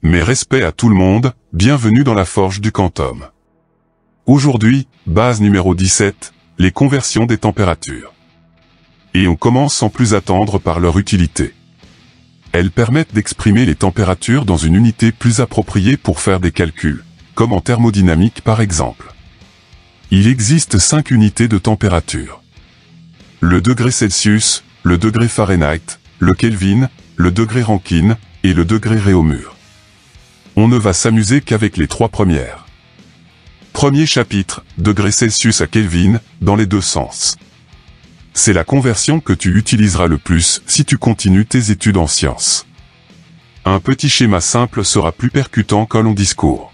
Mes respects à tout le monde, bienvenue dans la forge du quantum. Aujourd'hui, base numéro 17, les conversions des températures. Et on commence sans plus attendre par leur utilité. Elles permettent d'exprimer les températures dans une unité plus appropriée pour faire des calculs, comme en thermodynamique par exemple. Il existe 5 unités de température. Le degré Celsius, le degré Fahrenheit, le Kelvin, le degré Rankine et le degré Réaumur. On ne va s'amuser qu'avec les 3 premières. Premier chapitre, degré Celsius à Kelvin, dans les deux sens. C'est la conversion que tu utiliseras le plus si tu continues tes études en sciences. Un petit schéma simple sera plus percutant qu'un long discours.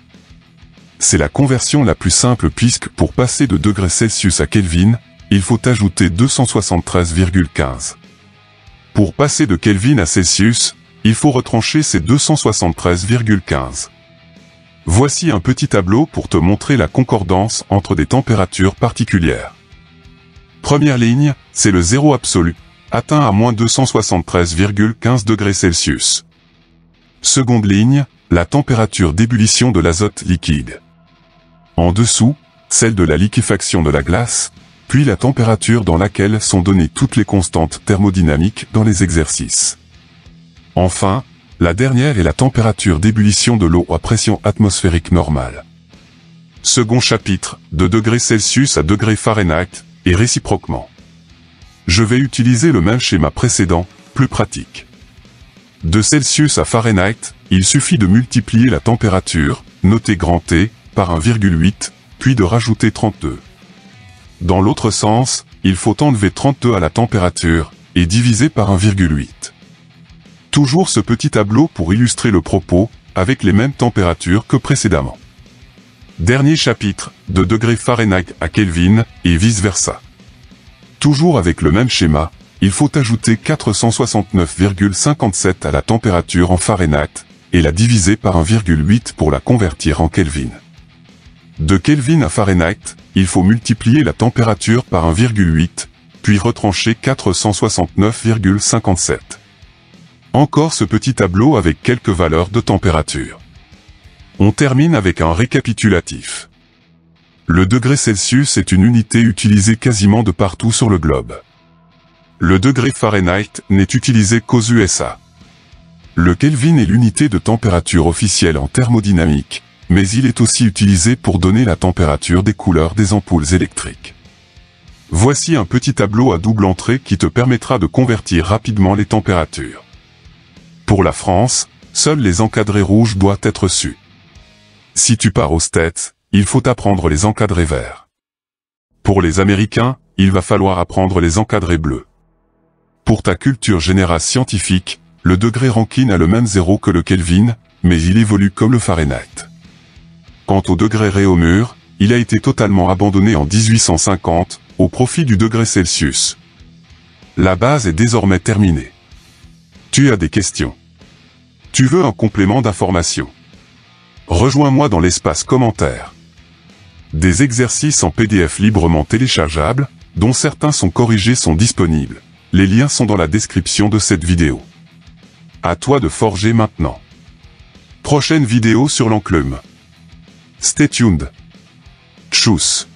C'est la conversion la plus simple puisque pour passer de degré Celsius à Kelvin, il faut ajouter 273,15. Pour passer de Kelvin à Celsius, il faut retrancher ces 273,15. Voici un petit tableau pour te montrer la concordance entre des températures particulières. Première ligne, c'est le zéro absolu, atteint à moins 273,15 degrés Celsius. Seconde ligne, la température d'ébullition de l'azote liquide. En dessous, celle de la liquéfaction de la glace, puis la température dans laquelle sont données toutes les constantes thermodynamiques dans les exercices. Enfin, la dernière est la température d'ébullition de l'eau à pression atmosphérique normale. Second chapitre, de degré Celsius à degré Fahrenheit, et réciproquement. Je vais utiliser le même schéma précédent, plus pratique. De Celsius à Fahrenheit, il suffit de multiplier la température, notée grand T, par 1,8, puis de rajouter 32. Dans l'autre sens, il faut enlever 32 à la température, et diviser par 1,8. Toujours ce petit tableau pour illustrer le propos, avec les mêmes températures que précédemment. Dernier chapitre, de degré Fahrenheit à Kelvin, et vice-versa. Toujours avec le même schéma, il faut ajouter 469,57 à la température en Fahrenheit, et la diviser par 1,8 pour la convertir en Kelvin. De Kelvin à Fahrenheit, il faut multiplier la température par 1,8, puis retrancher 469,57. Encore ce petit tableau avec quelques valeurs de température. On termine avec un récapitulatif. Le degré Celsius est une unité utilisée quasiment de partout sur le globe. Le degré Fahrenheit n'est utilisé qu'aux USA. Le Kelvin est l'unité de température officielle en thermodynamique, mais il est aussi utilisé pour donner la température des couleurs des ampoules électriques. Voici un petit tableau à double entrée qui te permettra de convertir rapidement les températures. Pour la France, seuls les encadrés rouges doivent être su. Si tu pars aux States, il faut apprendre les encadrés verts. Pour les Américains, il va falloir apprendre les encadrés bleus. Pour ta culture générale scientifique, le degré Rankine a le même zéro que le Kelvin, mais il évolue comme le Fahrenheit. Quant au degré Réaumur, il a été totalement abandonné en 1850, au profit du degré Celsius. La base est désormais terminée. Tu as des questions? Tu veux un complément d'information? Rejoins-moi dans l'espace commentaire. Des exercices en PDF librement téléchargeables, dont certains sont corrigés, sont disponibles. Les liens sont dans la description de cette vidéo. À toi de forger maintenant. Prochaine vidéo sur l'enclume. Stay tuned. Tchuss.